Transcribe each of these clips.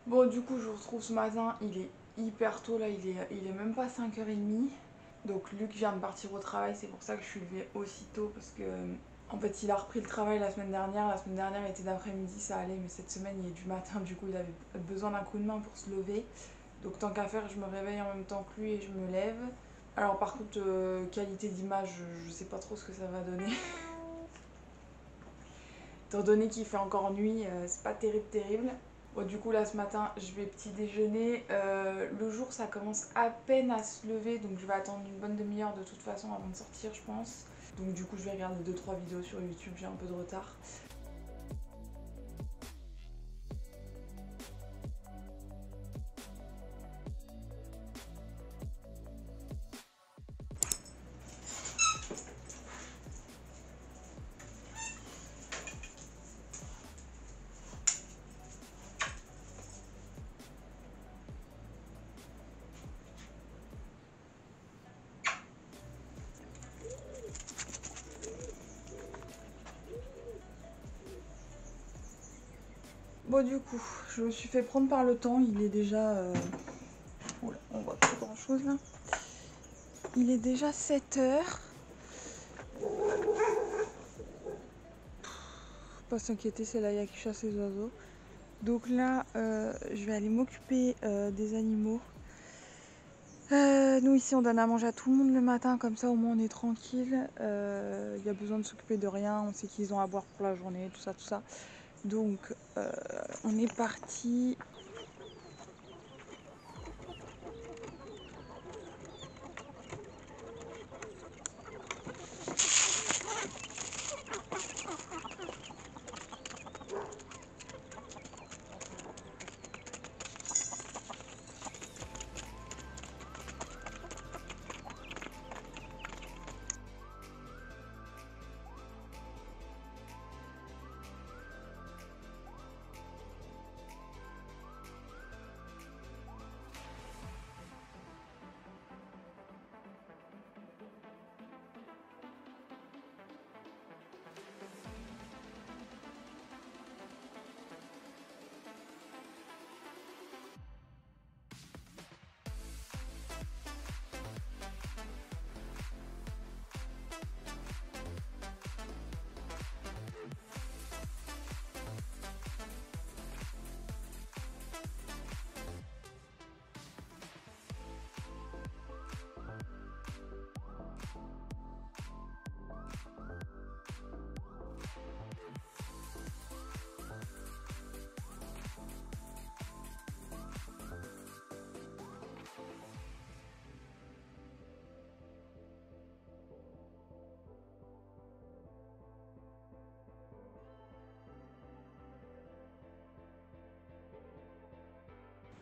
Bon, du coup, je vous retrouve ce matin. Il est hyper tôt là, il est même pas 5h30. Donc, Luc vient de partir au travail. C'est pour ça que je suis levée aussitôt. Parce que, en fait, il a repris le travail la semaine dernière. La semaine dernière, il était d'après-midi, ça allait. Mais cette semaine, il est du matin. Du coup, il avait besoin d'un coup de main pour se lever. Donc, tant qu'à faire, je me réveille en même temps que lui et je me lève. Alors, par contre, qualité d'image, je sais pas trop ce que ça va donner. Étant donné qu'il fait encore nuit, c'est pas terrible. Bon, du coup, là, ce matin, je vais petit déjeuner. Le jour, ça commence à peine à se lever, donc je vais attendre une bonne demi-heure de toute façon avant de sortir, je pense. Donc, du coup, je vais regarder 2-3 vidéos sur YouTube, j'ai un peu de retard. Bon, du coup, je me suis fait prendre par le temps. Il est déjà. Oula, on voit pas grand chose là. Il est déjà 7h. Pas s'inquiéter, c'est Laïa qui chasse les oiseaux. Donc là, je vais aller m'occuper des animaux. Nous ici on donne à manger à tout le monde le matin, comme ça au moins on est tranquille. Il y a besoin de s'occuper de rien, on sait qu'ils ont à boire pour la journée, tout ça. Donc on est parti.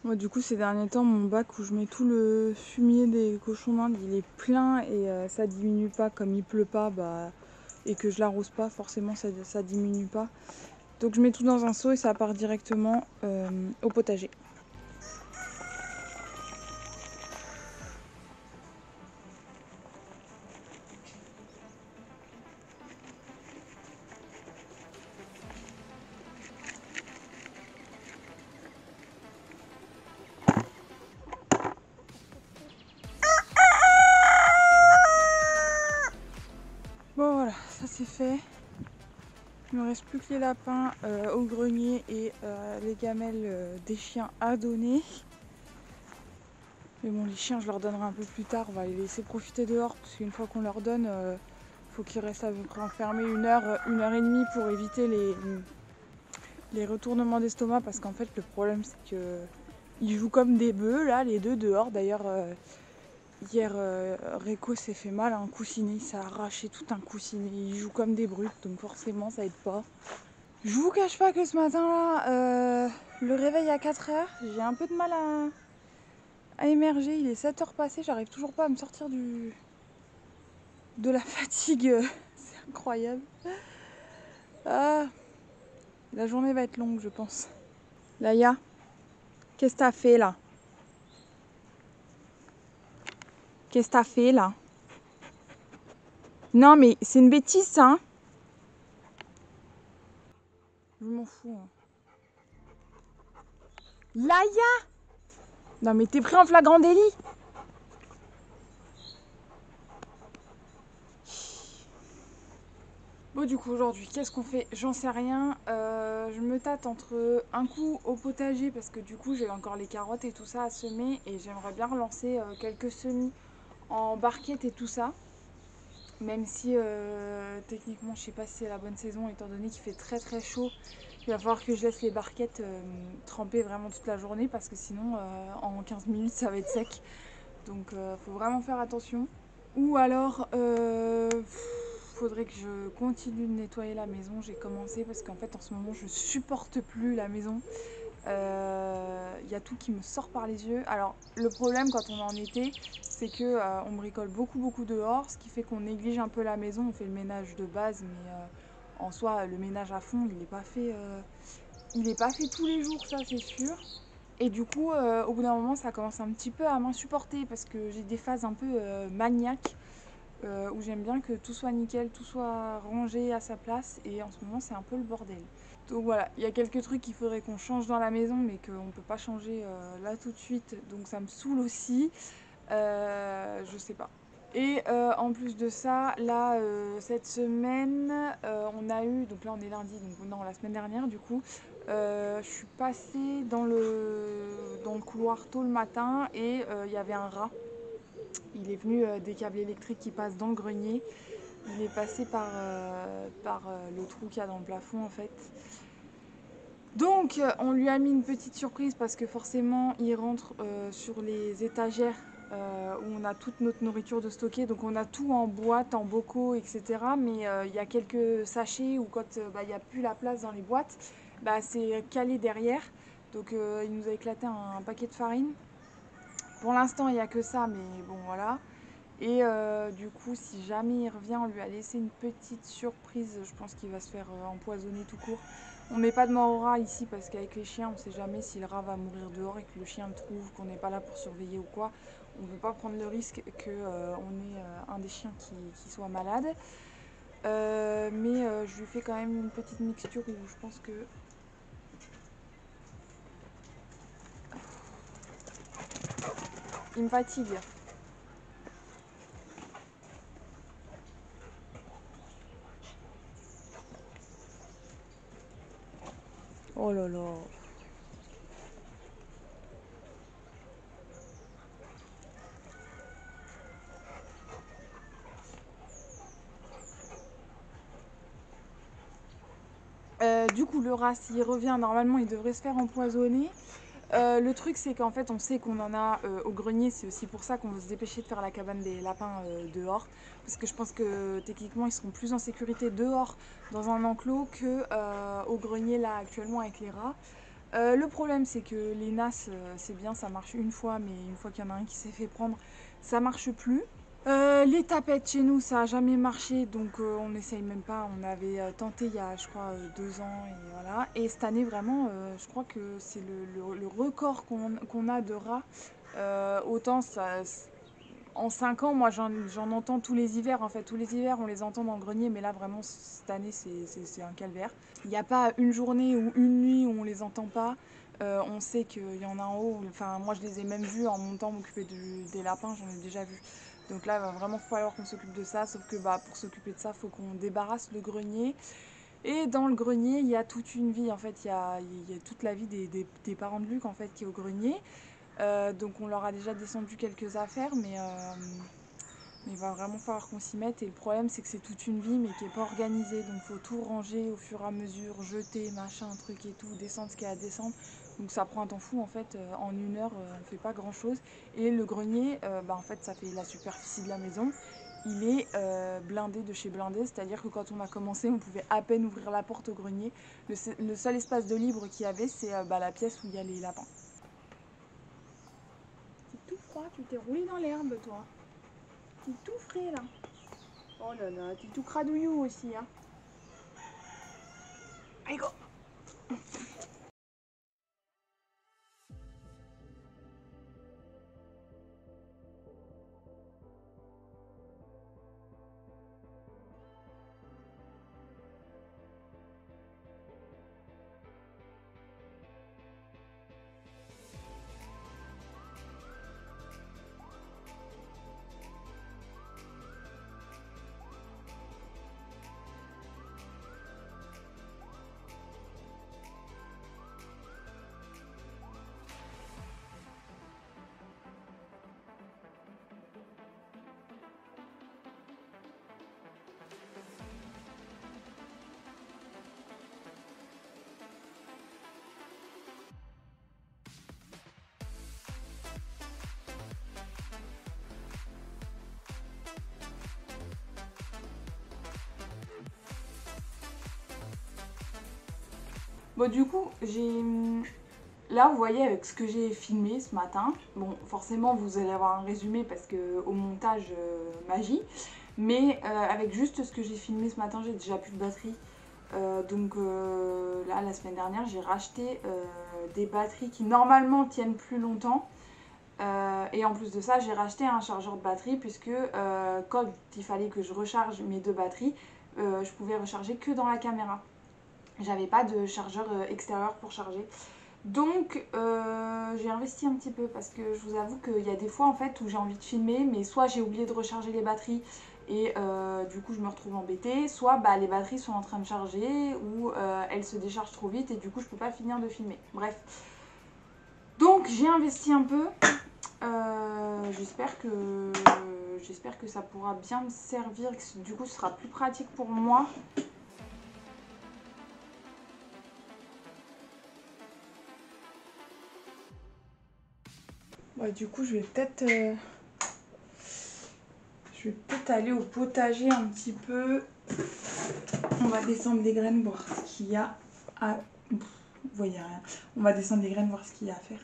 Moi du coup ces derniers temps mon bac où je mets tout le fumier des cochons d'Inde il est plein et ça diminue pas comme il pleut pas et que je l'arrose pas forcément ça diminue pas. Donc je mets tout dans un seau et ça part directement au potager. Bon voilà, ça c'est fait. Il me reste plus que les lapins au grenier et les gamelles des chiens à donner. Mais bon, les chiens je leur donnerai un peu plus tard, on va les laisser profiter dehors parce qu'une fois qu'on leur donne, faut qu'ils restent enfermés 1 heure et demie pour éviter les retournements d'estomac parce qu'en fait le problème c'est que ils jouent comme des bœufs là, les deux dehors. D'ailleurs hier Réco s'est fait mal à un coussinet, il s'est arraché tout un coussinet, ils jouent comme des brutes donc forcément ça aide pas. Je vous cache pas que ce matin là, le réveil à 4h, j'ai un peu de mal à émerger, il est 7h passées, j'arrive toujours pas à me sortir de la fatigue, c'est incroyable. Ah, la journée va être longue je pense. Laïa, qu'est-ce que t'as fait là? Qu'est-ce que t'as fait là? Non mais c'est une bêtise ça hein. Je m'en fous hein. Laïa! Non mais t'es pris en flagrant délit! Bon du coup aujourd'hui qu'est-ce qu'on fait? J'en sais rien. Je me tâte entre un coup au potager parce que du coup j'ai encore les carottes et tout ça à semer et j'aimerais bien relancer quelques semis en barquette et tout ça. Même si techniquement je sais pas si c'est la bonne saison étant donné qu'il fait très très chaud. Il va falloir que je laisse les barquettes tremper vraiment toute la journée parce que sinon en 15 minutes ça va être sec. Donc faut vraiment faire attention. Ou alors faudrait que je continue de nettoyer la maison. J'ai commencé parce qu'en fait en ce moment je supporte plus la maison. Y a tout qui me sort par les yeux. Alors le problème quand on est en été, c'est que on bricole beaucoup dehors, ce qui fait qu'on néglige un peu la maison. On fait le ménage de base, mais en soi le ménage à fond, il est pas fait tous les jours, ça c'est sûr. Et du coup, au bout d'un moment, ça commence un petit peu à m'insupporter parce que j'ai des phases un peu maniaques où j'aime bien que tout soit nickel, tout soit rangé à sa place. Et en ce moment, c'est un peu le bordel. Donc voilà, il y a quelques trucs qu'il faudrait qu'on change dans la maison, mais qu'on ne peut pas changer là tout de suite. Donc ça me saoule aussi. Je sais pas. Et en plus de ça, là, cette semaine, on a eu, donc là on est lundi, donc non, la semaine dernière du coup, je suis passée dans le couloir tôt le matin et il y avait un rat. Il est venu des câbles électriques qui passent dans le grenier. Il est passé par le trou qu'il y a dans le plafond en fait. Donc on lui a mis une petite surprise parce que forcément il rentre sur les étagères où on a toute notre nourriture de stocker. Donc on a tout en boîte, en bocaux, etc. Mais il y a quelques sachets où quand il n'y a plus la place dans les boîtes, c'est calé derrière. Donc il nous a éclaté un paquet de farine. Pour l'instant il n'y a que ça, mais bon voilà. Et du coup, si jamais il revient, on lui a laissé une petite surprise. Je pense qu'il va se faire empoisonner tout court. On met pas de mort au rat ici parce qu'avec les chiens, on sait jamais si le rat va mourir dehors et que le chien le trouve, qu'on n'est pas là pour surveiller ou quoi. On veut pas prendre le risque qu'on ait un des chiens qui soit malade. Mais je lui fais quand même une petite mixture où je pense que il me fatigue. Oh là là. Du coup, le rat, s'il revient, normalement, il devrait se faire empoisonner. Le truc, c'est qu'en fait, on sait qu'on en a au grenier. C'est aussi pour ça qu'on veut se dépêcher de faire la cabane des lapins dehors. Parce que je pense que techniquement, ils seront plus en sécurité dehors, dans un enclos, que au grenier, là, actuellement, avec les rats. Le problème, c'est que les nasses, c'est bien, ça marche une fois, mais une fois qu'il y en a un qui s'est fait prendre, ça marche plus. Les tapettes chez nous, ça a jamais marché, donc on n'essaye même pas. On avait tenté il y a, je crois, 2 ans, et voilà. Et cette année, vraiment, je crois que c'est le record qu'on a de rats. Autant ça, en 5 ans, moi, j'en entends tous les hivers. En fait, tous les hivers, on les entend dans le grenier, mais là, vraiment, cette année, c'est un calvaire. Il n'y a pas une journée ou une nuit où on les entend pas. On sait qu'il y en a en haut. Enfin, moi, je les ai même vus en montant m'occuper des lapins, j'en ai déjà vu. Donc là, il va vraiment falloir qu'on s'occupe de ça. Sauf que pour s'occuper de ça, il faut qu'on débarrasse le grenier. Et dans le grenier, il y a toute une vie. En fait, il y a toute la vie des parents de Luc en fait, qui est au grenier. Donc on leur a déjà descendu quelques affaires, mais il va vraiment falloir qu'on s'y mette. Et le problème, c'est que c'est toute une vie, mais qui n'est pas organisée. Donc il faut tout ranger au fur et à mesure, jeter, machin, truc et tout, descendre ce qu'il y a à descendre. Donc ça prend un temps fou en fait. En 1 heure, on ne fait pas grand chose. Et le grenier, en fait, ça fait la superficie de la maison. Il est blindé de chez blindé, c'est-à-dire que quand on a commencé, on pouvait à peine ouvrir la porte au grenier. Le seul espace de libre qu'il y avait, c'est la pièce où il y a les lapins. C'est tout froid, tu t'es roulé dans l'herbe, toi. T'es tout frais là. Oh là là, t'es tout cradouillou aussi, hein. Allez, go! Bon, du coup, là, vous voyez, avec ce que j'ai filmé ce matin, bon, forcément, vous allez avoir un résumé parce que au montage, magie. Mais avec juste ce que j'ai filmé ce matin, j'ai déjà plus de batterie. Là, la semaine dernière, j'ai racheté des batteries qui normalement tiennent plus longtemps. Et en plus de ça, j'ai racheté un chargeur de batterie puisque quand il fallait que je recharge mes 2 batteries, je pouvais recharger que dans la caméra. J'avais pas de chargeur extérieur pour charger. Donc j'ai investi un petit peu parce que je vous avoue qu'il y a des fois en fait où j'ai envie de filmer, mais soit j'ai oublié de recharger les batteries et du coup je me retrouve embêtée, soit bah, les batteries sont en train de charger ou elles se déchargent trop vite et du coup je peux pas finir de filmer. Bref. Donc j'ai investi un peu. J'espère que ça pourra bien me servir, que du coup ce sera plus pratique pour moi. Ouais, du coup je vais peut-être aller au potager un petit peu. On va descendre les graines, voir ce qu'il y a à... Vous voyez rien. On va descendre les graines, voir ce qu'il y a à faire.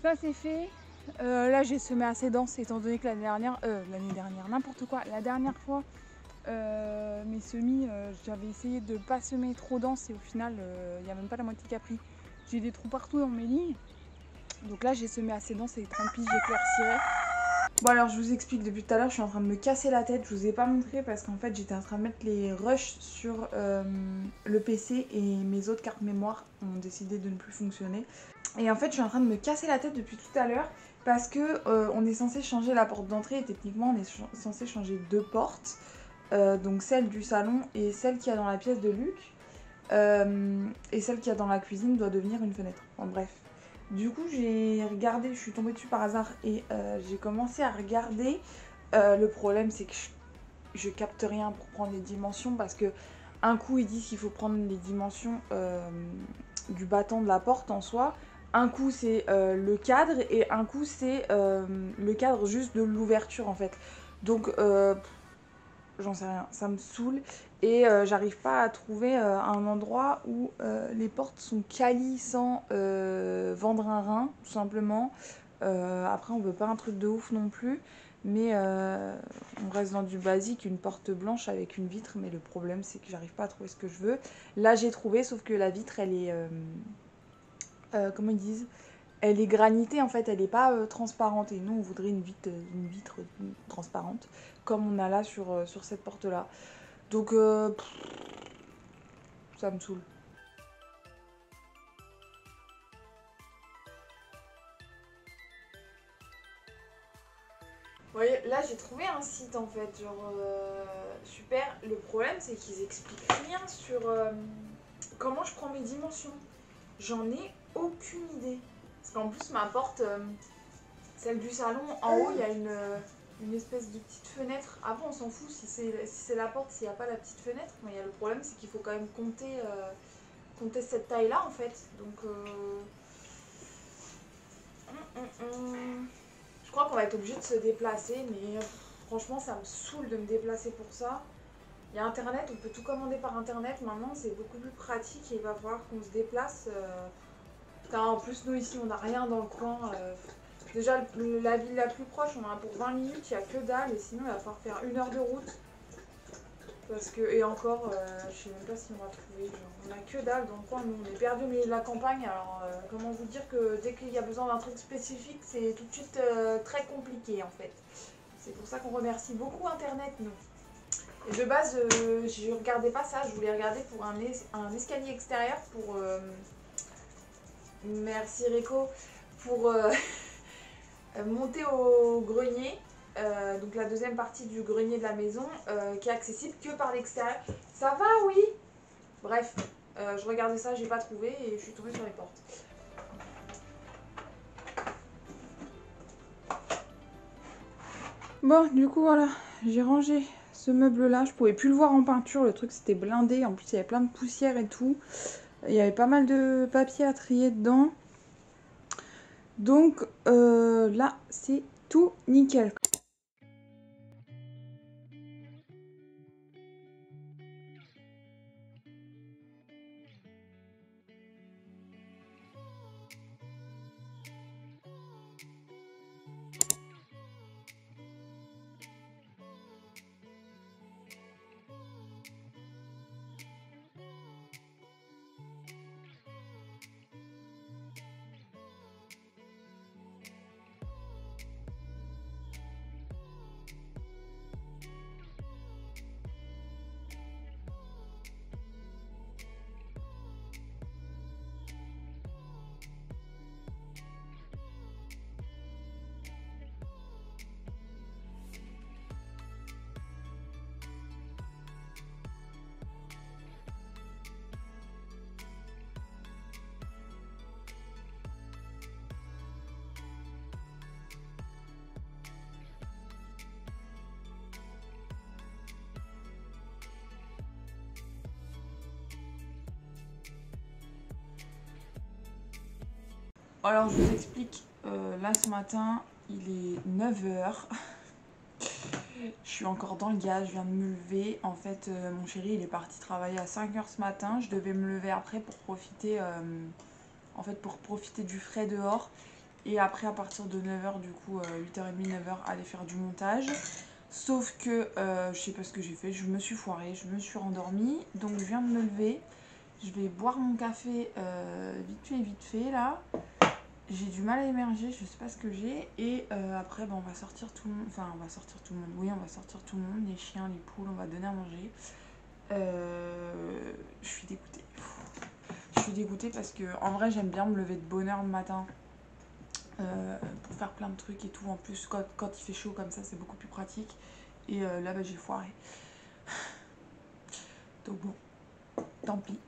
Ça c'est fait. Là j'ai semé assez dense étant donné que l'année dernière, n'importe quoi, la dernière fois mes semis, j'avais essayé de pas semer trop dense et au final il n'y a même pas la moitié qui a pris. J'ai des trous partout dans mes lignes. Donc là j'ai semé assez dense et tant pis, j'éclaircirai. Bon alors je vous explique, depuis tout à l'heure je suis en train de me casser la tête, je vous ai pas montré parce qu'en fait j'étais en train de mettre les rushs sur le PC et mes autres cartes mémoire ont décidé de ne plus fonctionner. Et en fait je suis en train de me casser la tête depuis tout à l'heure parce que on est censé changer la porte d'entrée et techniquement on est censé changer 2 portes. Donc celle du salon et celle qu'il y a dans la pièce de Luc. Et celle qu'il y a dans la cuisine doit devenir une fenêtre. Enfin bref. Du coup j'ai regardé, je suis tombée dessus par hasard et j'ai commencé à regarder. Le problème c'est que je capte rien pour prendre les dimensions parce que un coup ils disent qu'il faut prendre les dimensions du battant de la porte en soi. Un coup c'est le cadre et un coup c'est le cadre juste de l'ouverture en fait. Donc j'en sais rien, ça me saoule et j'arrive pas à trouver un endroit où les portes sont qualies sans vendre un rein, tout simplement. Après, on veut pas un truc de ouf non plus, mais on reste dans du basique, une porte blanche avec une vitre, mais le problème c'est que j'arrive pas à trouver ce que je veux. Là, j'ai trouvé, sauf que la vitre, elle est... comment ils disent ? Elle est granitée en fait, elle n'est pas transparente et nous on voudrait une vitre transparente comme on a là sur cette porte là. Donc ça me saoule. Vous voyez, là j'ai trouvé un site en fait, genre super. Le problème c'est qu'ils expliquent rien sur comment je prends mes dimensions. J'en ai aucune idée. Parce qu'en plus ma porte, celle du salon, en haut il y a une... une espèce de petite fenêtre. Après on s'en fout si c'est la porte, s'il n'y a pas la petite fenêtre. Mais le problème c'est qu'il faut quand même compter cette taille là en fait. Donc je crois qu'on va être obligé de se déplacer, mais franchement ça me saoule de me déplacer pour ça. Il y a internet, on peut tout commander par internet maintenant, c'est beaucoup plus pratique et il va falloir qu'on se déplace. Putain, en plus nous ici on n'a rien dans le coin. Déjà la ville la plus proche on en a pour 20 minutes, il n'y a que dalle et sinon il va falloir faire 1 heure de route. Parce que, et encore, je sais même pas si on va trouver, genre, on a que dalle dans le coin, nous on est perdu au milieu de la campagne, alors comment vous dire que dès qu'il y a besoin d'un truc spécifique, c'est tout de suite très compliqué en fait. C'est pour ça qu'on remercie beaucoup internet nous. Et de base, je regardais pas ça, je voulais regarder pour un escalier extérieur pour... merci Rico, pour monter au grenier. Donc la deuxième partie du grenier de la maison qui est accessible que par l'extérieur. Ça va, oui. Bref, je regardais ça, j'ai pas trouvé et je suis tombée sur les portes. Bon, du coup voilà, j'ai rangé ce meuble là. Je pouvais plus le voir en peinture, le truc c'était blindé. En plus il y avait plein de poussière et tout. Il y avait pas mal de papier à trier dedans. Donc là c'est tout nickel. Alors je vous explique, là ce matin il est 9h, je suis encore dans le gaz, je viens de me lever. En fait mon chéri il est parti travailler à 5h ce matin, je devais me lever après pour profiter, pour profiter du frais dehors. Et après à partir de 9h du coup 8h30 9h aller faire du montage. Sauf que je sais pas ce que j'ai fait, je me suis foirée, je me suis rendormie. Donc je viens de me lever, je vais boire mon café vite fait là. J'ai du mal à émerger, je sais pas ce que j'ai. Et après, on va sortir tout le monde. Enfin, on va sortir tout le monde. Oui, on va sortir tout le monde. Les chiens, les poules, on va donner à manger. Je suis dégoûtée. Je suis dégoûtée parce que, en vrai, j'aime bien me lever de bonne heure le matin pour faire plein de trucs et tout. En plus, quand il fait chaud comme ça, c'est beaucoup plus pratique. Et là, j'ai foiré. Donc bon, tant pis.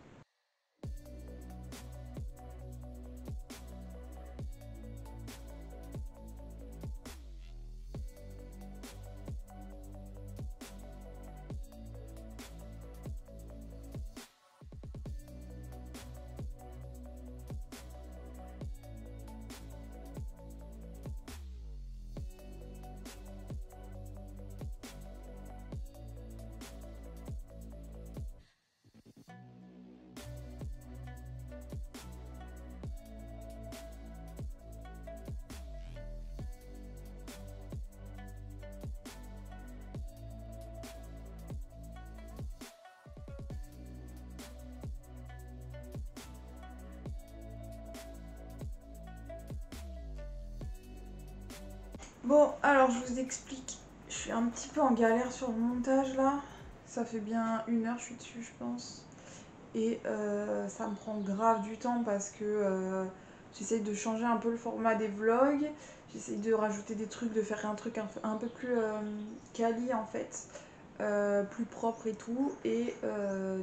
Bon, alors je vous explique. Je suis un petit peu en galère sur le montage là. Ça fait bien 1 heure que je suis dessus, je pense. Et ça me prend grave du temps parce que j'essaye de changer un peu le format des vlogs. J'essaye de rajouter des trucs, de faire un truc un peu plus quali en fait. Plus propre et tout. Et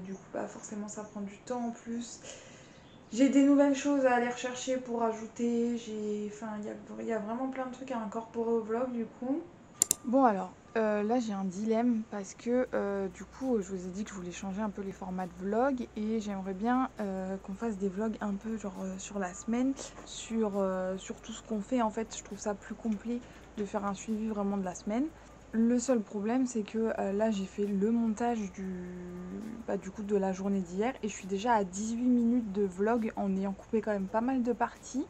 du coup, forcément, ça prend du temps en plus. J'ai des nouvelles choses à aller rechercher pour ajouter. Il y a vraiment plein de trucs à incorporer au vlog du coup. Bon alors, là j'ai un dilemme parce que du coup je vous ai dit que je voulais changer un peu les formats de vlog et j'aimerais bien qu'on fasse des vlogs un peu genre sur la semaine, sur tout ce qu'on fait en fait. Je trouve ça plus complet de faire un suivi vraiment de la semaine. Le seul problème c'est que là j'ai fait le montage du coup de la journée d'hier et je suis déjà à 18 minutes de vlog en ayant coupé quand même pas mal de parties.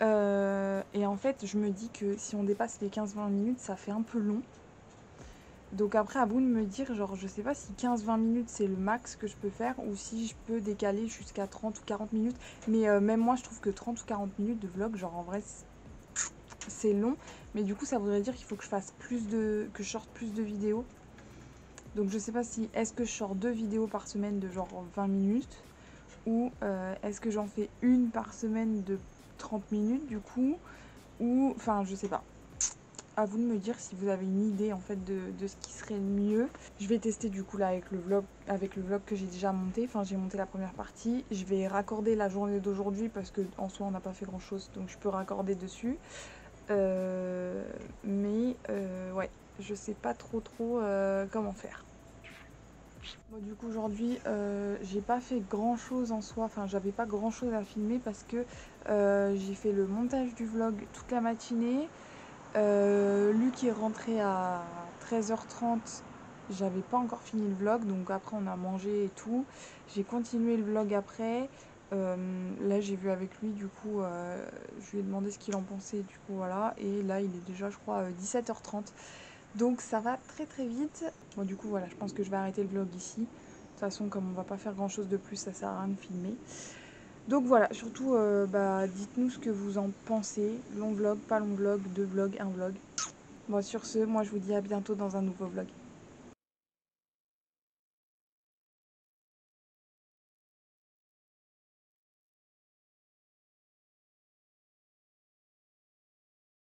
Et en fait, je me dis que si on dépasse les 15-20 minutes, ça fait un peu long. Donc après, à vous de me dire, genre, je sais pas si 15-20 minutes c'est le max que je peux faire ou si je peux décaler jusqu'à 30 ou 40 minutes. Mais même moi, je trouve que 30 ou 40 minutes de vlog, genre en vrai, c'est long. Mais du coup, ça voudrait dire qu'il faut que je fasse que je sorte plus de vidéos. Donc je sais pas si, est-ce que je sors 2 vidéos par semaine de genre 20 minutes ou est-ce que j'en fais une par semaine de 30 minutes du coup ou, enfin, je sais pas. À vous de me dire si vous avez une idée en fait de ce qui serait le mieux. Je vais tester du coup là avec le vlog que j'ai déjà monté. Enfin, j'ai monté la première partie. Je vais raccorder la journée d'aujourd'hui parce que en soi on n'a pas fait grand chose, donc je peux raccorder dessus. Ouais, je sais pas trop comment faire. Bon, du coup aujourd'hui j'ai pas fait grand chose en soi, enfin j'avais pas grand chose à filmer parce que j'ai fait le montage du vlog toute la matinée. Luc est rentré à 13h30, j'avais pas encore fini le vlog, donc après on a mangé et tout. J'ai continué le vlog après. Là j'ai vu avec lui, du coup je lui ai demandé ce qu'il en pensait, du coup voilà. Et là il est déjà je crois 17h30. Donc ça va très très vite. Bon du coup voilà, je pense que je vais arrêter le vlog ici. De toute façon comme on va pas faire grand chose de plus, ça sert à rien de filmer. Donc voilà, surtout dites-nous ce que vous en pensez. Long vlog, pas long vlog, 2 vlogs, un vlog. Bon sur ce, moi je vous dis à bientôt dans un nouveau vlog.